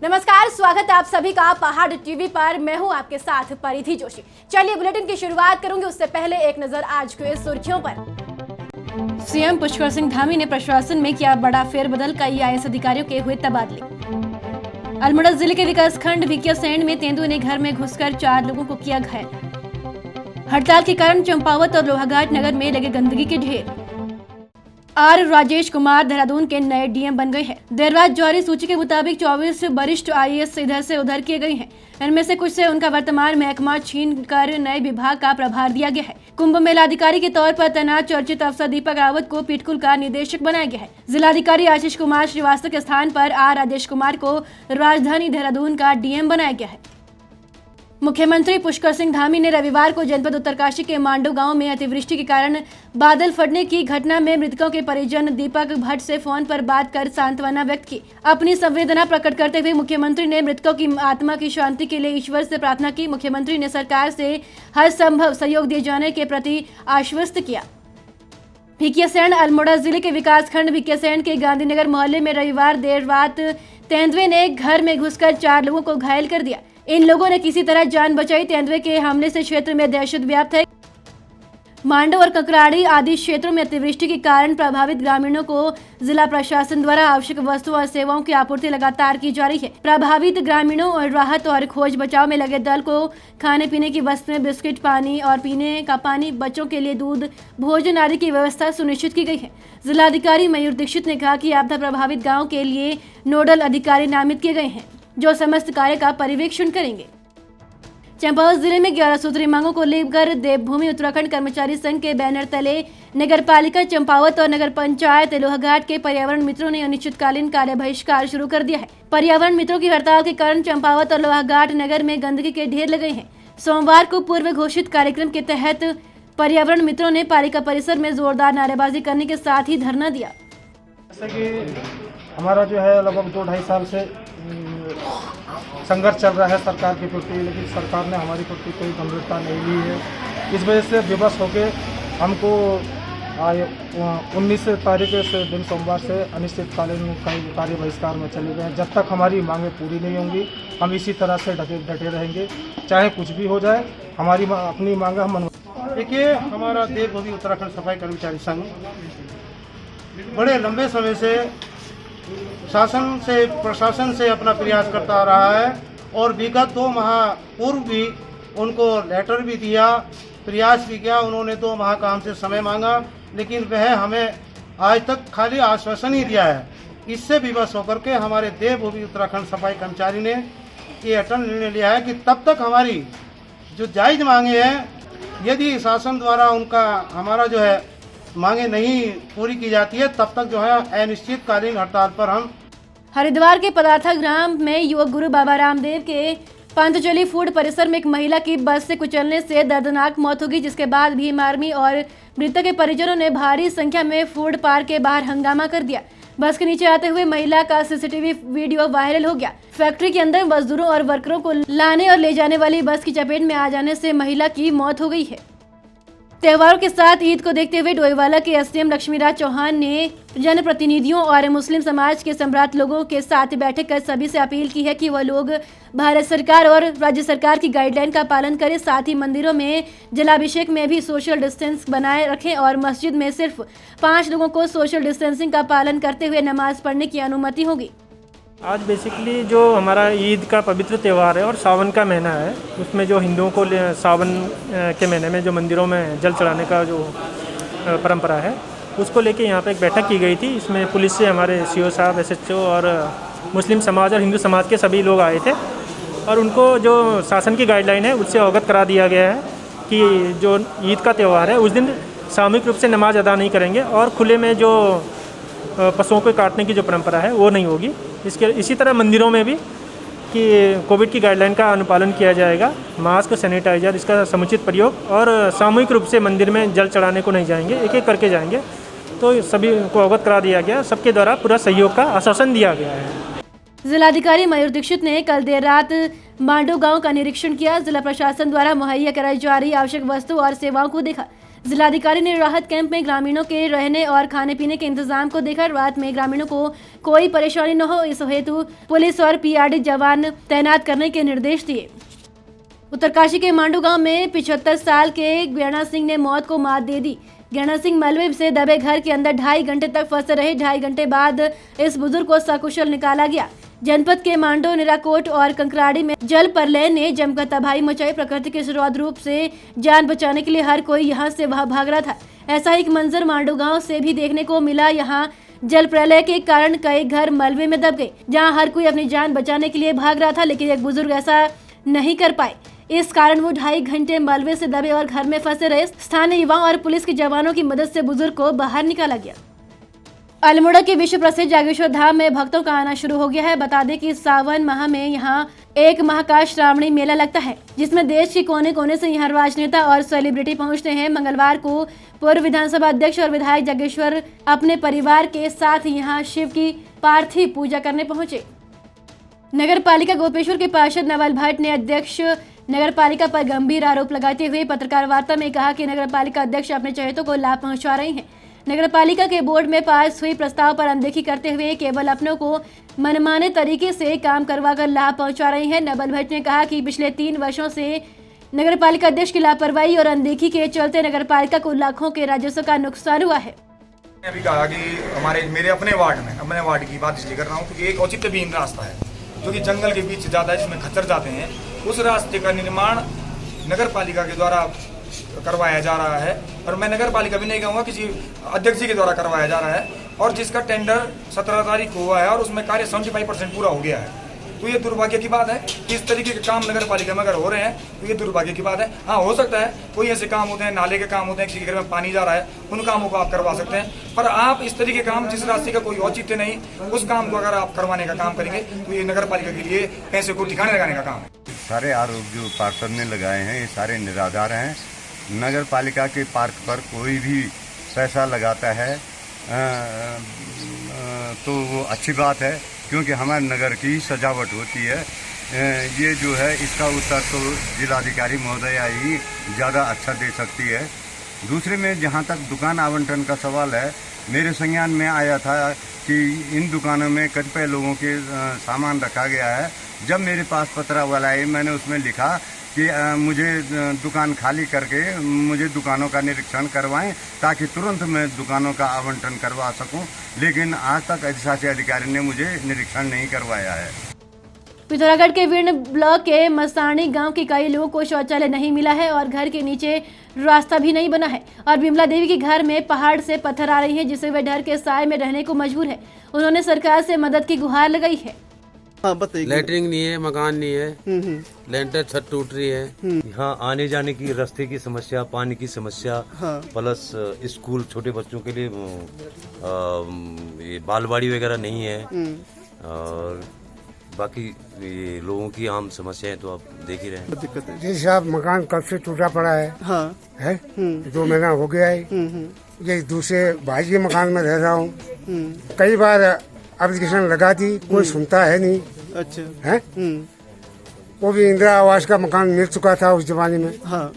नमस्कार, स्वागत है आप सभी का पहाड़ टीवी पर। मैं हूं आपके साथ परिधि जोशी। चलिए बुलेटिन की शुरुआत करूंगी, उससे पहले एक नजर आज के सुर्खियों पर। सीएम पुष्कर सिंह धामी ने प्रशासन में किया बड़ा फेरबदल, कई आईएएस अधिकारियों के हुए तबादले। अल्मोड़ा जिले के विकासखंड भिकियासैंण में तेंदुए ने घर में घुसकर 4 लोगों को किया घायल। हड़ताल के कारण चंपावत और लोहाघाट नगर में लगे गंदगी के ढेर। आर राजेश कुमार देहरादून के नए डीएम बन गए हैं। देर रात जारी सूची के मुताबिक 24 वरिष्ठ आईएएस इधर से उधर किए गए हैं। इनमें से कुछ से उनका वर्तमान महकमा छीन कर नए विभाग का प्रभार दिया गया है। कुंभ मेला अधिकारी के तौर पर तैनात चर्चित अफसर दीपक रावत को पिटकुल का निदेशक बनाया गया है। जिलाधिकारी आशीष कुमार श्रीवास्तव के स्थान पर आर राजेश कुमार को राजधानी देहरादून का डीएम बनाया गया है। मुख्यमंत्री पुष्कर सिंह धामी ने रविवार को जनपद उत्तरकाशी के मांडू गांव में अतिवृष्टि के कारण बादल फटने की घटना में मृतकों के परिजन दीपक भट्ट से फोन पर बात कर सांत्वना व्यक्त की। अपनी संवेदना प्रकट करते हुए मुख्यमंत्री ने मृतकों की आत्मा की शांति के लिए ईश्वर से प्रार्थना की। मुख्यमंत्री ने सरकार से हर संभव सहयोग दिए जाने के प्रति आश्वस्त किया। भिकियासैंण अल्मोड़ा जिले के विकासखंड भिकियासैंण के गांधीनगर मोहल्ले में रविवार देर रात तेंदुए ने घर में घुसकर 4 लोगों को घायल कर दिया। इन लोगों ने किसी तरह जान बचाई। तेंदुए के हमले से क्षेत्र में दहशत व्याप्त है। मांडो और ककराड़ी आदि क्षेत्रों में अतिवृष्टि के कारण प्रभावित ग्रामीणों को जिला प्रशासन द्वारा आवश्यक वस्तुओं और सेवाओं की आपूर्ति लगातार की जा रही है। प्रभावित ग्रामीणों और राहत और खोज बचाव में लगे दल को खाने पीने की वस्तुएं, बिस्किट, पानी और पीने का पानी, बच्चों के लिए दूध, भोजन आदि की व्यवस्था सुनिश्चित की गई है। जिलाधिकारी मयूर दीक्षित ने कहा कि आपदा प्रभावित गाँव के लिए नोडल अधिकारी नामित किए गए हैं जो समस्त कार्य का पर्यवेक्षण करेंगे। चंपावत जिले में 11 सूत्री मांगों को लेकर देवभूमि उत्तराखंड कर्मचारी संघ के बैनर तले नगर पालिका चंपावत और नगर पंचायत लोहाघाट के पर्यावरण मित्रों ने अनिश्चितकालीन कार्य बहिष्कार शुरू कर दिया है। पर्यावरण मित्रों की हड़ताल के कारण चंपावत और लोहाघाट नगर में गंदगी के ढेर लगे हैं। सोमवार को पूर्व घोषित कार्यक्रम के तहत पर्यावरण मित्रों ने पालिका परिसर में जोरदार नारेबाजी करने के साथ ही धरना दिया। जैसे कि हमारा जो है लगभग 2-2.5 साल से संघर्ष चल रहा है सरकार के प्रति, लेकिन सरकार ने हमारी प्रति कोई गंभीरता नहीं ली है। इस वजह से विवश होकर हमको 19 तारीख से दिन सोमवार से अनिश्चितकालीन कार्य बहिष्कार में चले गए हैं। जब तक हमारी मांगें पूरी नहीं होंगी हम इसी तरह से डटे रहेंगे, चाहे कुछ भी हो जाए। हमारी अपनी मांगें हम देखिए, हमारा देवभूमि उत्तराखंड सफाई कर्मचारी संघ बड़े लंबे समय से प्रशासन से अपना प्रयास करता आ रहा है और विगत 2 माह पूर्व भी उनको लेटर भी दिया, प्रयास भी किया। उन्होंने 2 माह का हमसे समय मांगा, लेकिन वह हमें आज तक खाली आश्वासन ही दिया है। इससे विवश होकर के हमारे देवभूमि उत्तराखंड सफाई कर्मचारी ने ये अटल निर्णय लिया है कि तब तक हमारी जो जायज मांगे हैं, यदि शासन द्वारा हमारा जो है मांगे नहीं पूरी की जाती है, तब तक जो है अनिश्चितकालीन हड़ताल पर हम। हरिद्वार के पदार्था ग्राम में युवक गुरु बाबा रामदेव के पंतजलि फूड परिसर में एक महिला की बस से कुचलने से दर्दनाक मौत हो गई, जिसके बाद भीम आर्मी और मृतक के परिजनों ने भारी संख्या में फूड पार्क के बाहर हंगामा कर दिया। बस के नीचे आते हुए महिला का सीसीटीवी वीडियो वायरल हो गया। फैक्ट्री के अंदर मजदूरों और वर्करों को लाने और ले जाने वाली बस की चपेट में आ जाने से महिला की मौत हो गई है। त्योहारों के साथ ईद को देखते हुए डोईवाला के एसडीएम लक्ष्मीराज चौहान ने जनप्रतिनिधियों और मुस्लिम समाज के सम्राट लोगों के साथ बैठक कर सभी से अपील की है कि वह लोग भारत सरकार और राज्य सरकार की गाइडलाइन का पालन करें। साथ ही मंदिरों में जलाभिषेक में भी सोशल डिस्टेंस बनाए रखें और मस्जिद में सिर्फ 5 लोगों को सोशल डिस्टेंसिंग का पालन करते हुए नमाज पढ़ने की अनुमति होगी। आज बेसिकली जो हमारा ईद का पवित्र त्यौहार है और सावन का महीना है, उसमें जो हिंदुओं को सावन के महीने में जो मंदिरों में जल चढ़ाने का जो परंपरा है, उसको लेके यहाँ पे एक बैठक की गई थी। इसमें पुलिस से हमारे सीओ साहब, एसएचओ और मुस्लिम समाज और हिंदू समाज के सभी लोग आए थे और उनको जो शासन की गाइडलाइन है उससे अवगत करा दिया गया है कि जो ईद का त्यौहार है उस दिन सामूहिक रूप से नमाज अदा नहीं करेंगे और खुले में जो पशुओं को काटने की जो परंपरा है वो नहीं होगी। इसी तरह मंदिरों में भी कि कोविड की गाइडलाइन का अनुपालन किया जाएगा, मास्क, सैनिटाइजर, इसका समुचित प्रयोग और सामूहिक रूप से मंदिर में जल चढ़ाने को नहीं जाएंगे, एक एक करके जाएंगे। तो सभी को अवगत करा दिया गया, सबके द्वारा पूरा सहयोग का आश्वासन दिया गया है। जिलाधिकारी मयूर दीक्षित ने कल देर रात मांडो गांव का निरीक्षण किया। जिला प्रशासन द्वारा मुहैया कराई जा रही आवश्यक वस्तु और सेवाओं को देखा। जिलाधिकारी ने राहत कैंप में ग्रामीणों के रहने और खाने पीने के इंतजाम को देखा। रात में ग्रामीणों को कोई परेशानी न हो, इस हेतु पुलिस और पीआरडी जवान तैनात करने के निर्देश दिए। उत्तरकाशी के मांडू गांव में 75 साल के ज्ञाना सिंह ने मौत को मात दे दी। ज्ञाना सिंह मलबे से दबे घर के अंदर 2.5 घंटे तक फंसे रहे। 2.5 घंटे बाद इस बुजुर्ग को सकुशल निकाला गया। जनपद के मांडो, निराकोट और कंकराड़ी में जल प्रलय ने जमकर तबाही मचाई। प्रकृति के रौद्र रूप से जान बचाने के लिए हर कोई यहां से वहां भाग रहा था। ऐसा एक मंजर मांडू गांव से भी देखने को मिला। यहां जल प्रलय के कारण कई घर मलबे में दब गए, जहां हर कोई अपनी जान बचाने के लिए भाग रहा था, लेकिन एक बुजुर्ग ऐसा नहीं कर पाए। इस कारण वो 2.5 घंटे मलबे से दबे और घर में फंसे रहे। स्थानीय युवाओं और पुलिस के जवानों की मदद से बुजुर्ग को बाहर निकाला गया। अल्मोड़ा के विश्व प्रसिद्ध जागेश्वर धाम में भक्तों का आना शुरू हो गया है। बता दें कि सावन माह में यहाँ एक माह का श्रावणी मेला लगता है, जिसमें देश के कोने कोने से यहाँ राजनेता और सेलिब्रिटी पहुँचते हैं। मंगलवार को पूर्व विधानसभा अध्यक्ष और विधायक जागेश्वर अपने परिवार के साथ यहाँ शिव की पार्थिव पूजा करने पहुँचे। नगर पालिका गोपेश्वर के पार्षद नवल भट्ट ने अध्यक्ष नगर पालिका पर गंभीर आरोप लगाते हुए पत्रकार वार्ता में कहा कि नगर पालिका अध्यक्ष अपने चहेतों को लाभ पहुंचा रही हैं। नगर पालिका के बोर्ड में पास हुई प्रस्ताव पर अनदेखी करते हुए केवल अपनों को मनमाने तरीके से काम करवाकर लाभ पहुंचा रही हैं। नवल भट्ट ने कहा कि पिछले 3 वर्षों से नगर पालिका अध्यक्ष की लापरवाही और अनदेखी के चलते नगर पालिका को लाखों के राजस्व का नुकसान हुआ है। अभी कहा कि मेरे अपने वार्ड की बात इसलिए कर रहा हूँ क्योंकि एक औचित्यहीन रास्ता है जो कि जंगल के बीच जाता है, जिसमें खच्चर जाते हैं। उस रास्ते का निर्माण नगर पालिका के द्वारा करवाया जा रहा है, और मैं नगर पालिका भी नहीं कहूँगा, किसी अध्यक्ष जी के द्वारा करवाया जा रहा है, और जिसका टेंडर 17 तारीख को हुआ है और उसमें कार्य 75% पूरा हो गया है। तो ये दुर्भाग्य की बात है कि इस तरीके के काम नगर पालिका में अगर हो रहे हैं तो ये दुर्भाग्य की बात है। हाँ, हो सकता है कोई ऐसे काम होते हैं, नाले के काम होते हैं, किसी के घर में पानी जा रहा है, उन कामों को आप करवा सकते हैं, पर आप इस तरीके के काम जिस रास्ते का कोई औचित्य नहीं, उस काम को अगर आप करवाने का काम करेंगे तो ये नगर पालिका के लिए पैसे को ठिकाने लगाने का काम है। सारे आरोप जो पार्षद ने लगाए हैं ये सारे निराधार हैं। नगर पालिका के पार्क पर कोई भी पैसा लगाता है तो वो अच्छी बात है, क्योंकि हमारे नगर की सजावट होती है। ये जो है इसका उत्तर तो जिलाधिकारी महोदया ही ज़्यादा अच्छा दे सकती है। दूसरे में जहाँ तक दुकान आवंटन का सवाल है, मेरे संज्ञान में आया था कि इन दुकानों में कतिपय लोगों के सामान रखा गया है। जब मेरे पास पत्रावल आई, मैंने उसमें लिखा कि मुझे दुकान खाली करके मुझे दुकानों का निरीक्षण करवाएं ताकि तुरंत मैं दुकानों का आवंटन करवा सकूं, लेकिन आज तक अधिशासी अधिकारी ने मुझे निरीक्षण नहीं करवाया है। पिथौरागढ़ के वीर्ण ब्लॉक के मसाणी गांव के कई लोगों को शौचालय नहीं मिला है और घर के नीचे रास्ता भी नहीं बना है, और बिमला देवी के घर में पहाड़ से पत्थर आ रही है, जिससे वे डर के साए में रहने को मजबूर है। उन्होंने सरकार से मदद की गुहार लगाई है। हाँ, बताइए। लैटरिंग नहीं है, मकान नहीं है, लेंटर छत टूट रही है। यहाँ आने जाने की रास्ते की समस्या, पानी की समस्या, प्लस स्कूल छोटे बच्चों के लिए ये बालवाड़ी वगैरह नहीं है, और बाकी ये लोगों की आम समस्याएं तो आप देख ही रहे हैं। दिक्कत है जी साहब, मकान कब से टूटा पड़ा है। हाँ। है 2 महीना हो गया है। ये दूसरे भाई के मकान में रह रहा हूँ। कई बार एप्लीकेशन लगा दी, कोई सुनता है नहीं। अच्छा है। वो भी इंदिरा आवास का मकान मिल चुका था उस जमाने में। हाँ,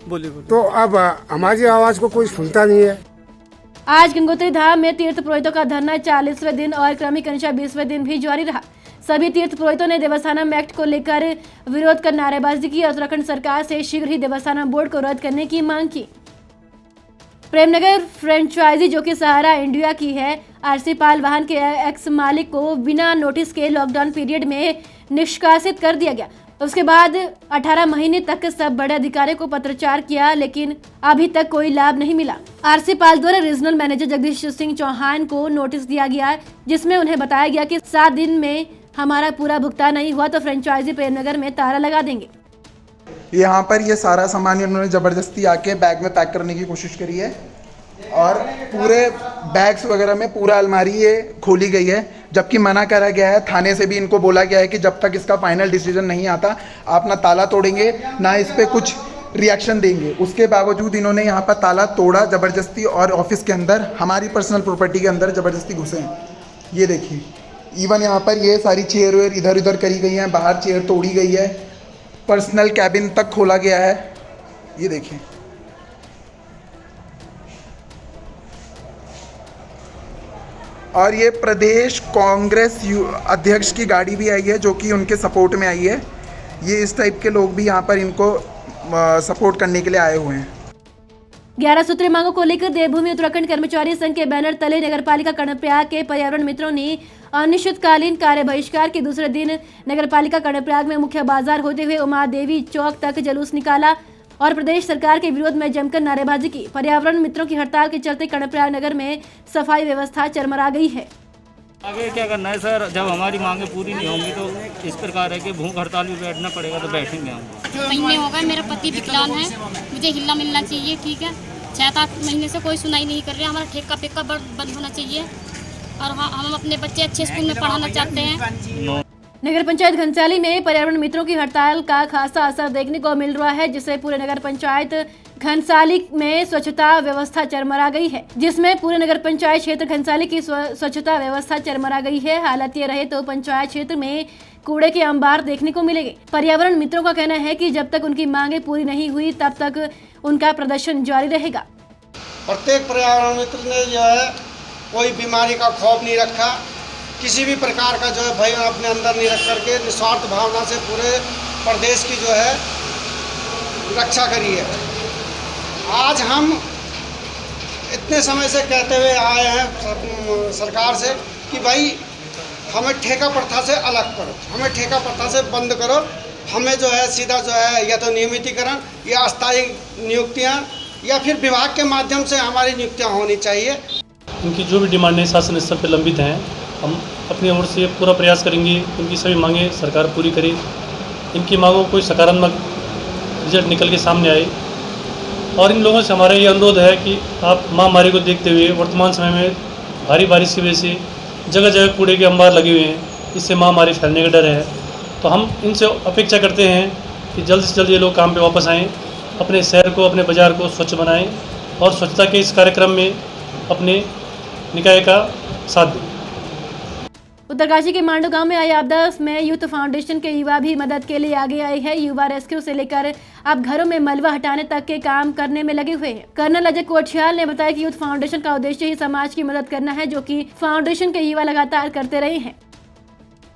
बोलिए। तो अब हमारी आवाज को कोई सुनता नहीं है। आज गंगोत्री धाम में तीर्थ पुरोहितों का धरना 40वें दिन और क्रमिक अंशा 20वें दिन भी जारी रहा। सभी तीर्थ पुरोहितों ने देवस्थानम एक्ट को लेकर विरोध कर नारेबाजी की और उत्तराखंड सरकार से शीघ्र ही देवस्थानम बोर्ड को रद्द करने की मांग की। प्रेमनगर फ्रेंचाइजी जो कि सहारा इंडिया की है, आरसी पाल वाहन के एक्स मालिक को बिना नोटिस के लॉकडाउन पीरियड में निष्कासित कर दिया गया। उसके बाद 18 महीने तक सब बड़े अधिकारियों को पत्रचार किया, लेकिन अभी तक कोई लाभ नहीं मिला। आरसी पाल द्वारा रीजनल मैनेजर जगदीश सिंह चौहान को नोटिस दिया गया, जिसमें उन्हें बताया गया कि 7 दिन में हमारा पूरा भुगतान नहीं हुआ तो फ्रेंचाइजी प्रेमनगर में ताला लगा देंगे। यहाँ पर ये सारा सामान उन्होंने ज़बरदस्ती आके बैग में पैक करने की कोशिश करी है, और पूरे बैग्स वगैरह में पूरा अलमारी ये खोली गई है, जबकि मना करा गया है। थाने से भी इनको बोला गया है कि जब तक इसका फाइनल डिसीजन नहीं आता आप ना ताला तोड़ेंगे ना इस पर कुछ रिएक्शन देंगे। उसके बावजूद इन्होंने यहाँ पर ताला तोड़ा ज़बरदस्ती, और ऑफिस के अंदर हमारी पर्सनल प्रॉपर्टी के अंदर ज़बरदस्ती घुसे हैं। ये देखिए, इवन यहाँ पर ये सारी चेयर वेयर इधर उधर करी गई हैं, बाहर चेयर तोड़ी गई है, पर्सनल कैबिन तक खोला गया है। ये देखिए, और ये प्रदेश कांग्रेस अध्यक्ष की गाड़ी भी आई है जो कि उनके सपोर्ट में आई है। ये इस टाइप के लोग भी यहाँ पर इनको सपोर्ट करने के लिए आए हुए हैं। 11 सूत्रीय मांगों को लेकर देवभूमि उत्तराखंड कर्मचारी संघ के बैनर तले नगरपालिका कर्णप्रयाग के पर्यावरण मित्रों ने अनिश्चितकालीन कार्य बहिष्कार के दूसरे दिन नगरपालिका कर्णप्रयाग में मुख्य बाजार होते हुए उमा देवी चौक तक जुलूस निकाला और प्रदेश सरकार के विरोध में जमकर नारेबाजी की। पर्यावरण मित्रों की हड़ताल के चलते कर्णप्रयाग नगर में सफाई व्यवस्था चरमरा गई है। आगे क्या करना है सर, जब हमारी मांगे पूरी नहीं होंगी तो इस प्रकार है कि भूख हड़ताल भी बैठना पड़ेगा, तो बैठेंगे हम। महीने हो गए, मेरा पति विकलांग है, मुझे हिलना मिलना चाहिए, ठीक है। 7-8 महीने से कोई सुनाई नहीं कर रहे। हमारा ठेका पेका बंद होना चाहिए और हम अपने बच्चे अच्छे स्कूल में पढ़ाना चाहते हैं। नगर पंचायत घनसाली में पर्यावरण मित्रों की हड़ताल का खासा असर देखने को मिल रहा है, जिससे पूरे नगर पंचायत घनसाली में स्वच्छता व्यवस्था चरमरा गई है स्वच्छता व्यवस्था चरमरा गई है। हालत ये रहे तो पंचायत क्षेत्र में कूड़े के अंबार देखने को मिलेंगे। पर्यावरण मित्रों का कहना है कि जब तक उनकी मांगे पूरी नहीं हुई तब तक उनका प्रदर्शन जारी रहेगा। प्रत्येक पर्यावरण मित्र ने जो है कोई बीमारी का खौफ नहीं रखा, किसी भी प्रकार का जो है भय अपने अंदर नहीं रख करके निस्वार्थ भावना से पूरे प्रदेश की जो है रक्षा करी है। आज हम इतने समय से कहते हुए आए हैं सरकार से कि भाई हमें ठेका प्रथा से अलग करो, हमें ठेका प्रथा से बंद करो, हमें जो है सीधा जो है या तो नियमितीकरण या अस्थायी नियुक्तियां या फिर विभाग के माध्यम से हमारी नियुक्तियां होनी चाहिए। उनकी जो भी डिमांडें शासन स्तर पर लंबित हैं, हम अपनी ओर से पूरा प्रयास करेंगे उनकी सभी मांगें सरकार पूरी करे। इनकी मांगों को कोई सकारात्मक रिजल्ट निकल के सामने आए और इन लोगों से हमारा ये अनुरोध है कि आप महामारी को देखते हुए वर्तमान समय में भारी बारिश की वजह से जगह जगह कूड़े के अंबार लगे हुए हैं, इससे महामारी फैलने का डर है। तो हम इनसे अपेक्षा करते हैं कि जल्द से जल्द ये लोग काम पे वापस आएँ, अपने शहर को अपने बाज़ार को स्वच्छ बनाएं और स्वच्छता के इस कार्यक्रम में अपने निकाय का साथ दें। उत्तरकाशी के मांडू गांव में आई आपदा में यूथ फाउंडेशन के युवा भी मदद के लिए आगे आए हैं। युवा रेस्क्यू से लेकर अब घरों में मलबा हटाने तक के काम करने में लगे हुए हैं। कर्नल अजय कोठियाल ने बताया कि यूथ फाउंडेशन का उद्देश्य ही समाज की मदद करना है, जो कि फाउंडेशन के युवा लगातार करते रहे हैं।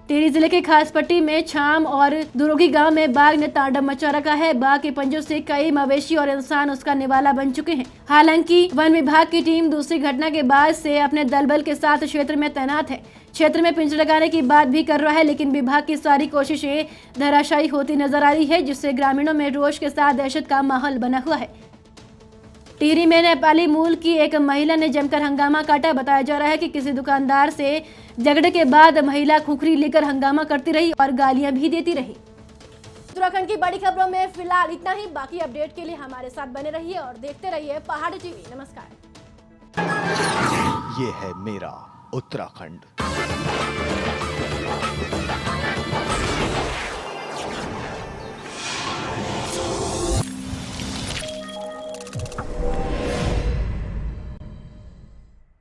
टिहरी जिले के खासपट्टी में छाम और दुरोगी गांव में बाघ ने तांडव मचा रखा है। बाघ के पंजों से कई मवेशी और इंसान उसका निवाला बन चुके हैं। हालांकि वन विभाग की टीम दूसरी घटना के बाद से अपने दलबल के साथ क्षेत्र में तैनात है। क्षेत्र में पिंजरे लगाने की बात भी कर रहा है, लेकिन विभाग की सारी कोशिशें धराशायी होती नजर आ रही है, जिससे ग्रामीणों में रोष के साथ दहशत का माहौल बना हुआ है। टिहरी में नेपाली मूल की एक महिला ने जमकर हंगामा काटा। बताया जा रहा है कि किसी दुकानदार से झगड़े के बाद महिला खुखरी लेकर हंगामा करती रही और गालियां भी देती रही। उत्तराखंड की बड़ी खबरों में फिलहाल इतना ही। बाकी अपडेट के लिए हमारे साथ बने रहिए और देखते रहिए पहाड़ी टीवी। नमस्कार। ये है मेरा उत्तराखंड।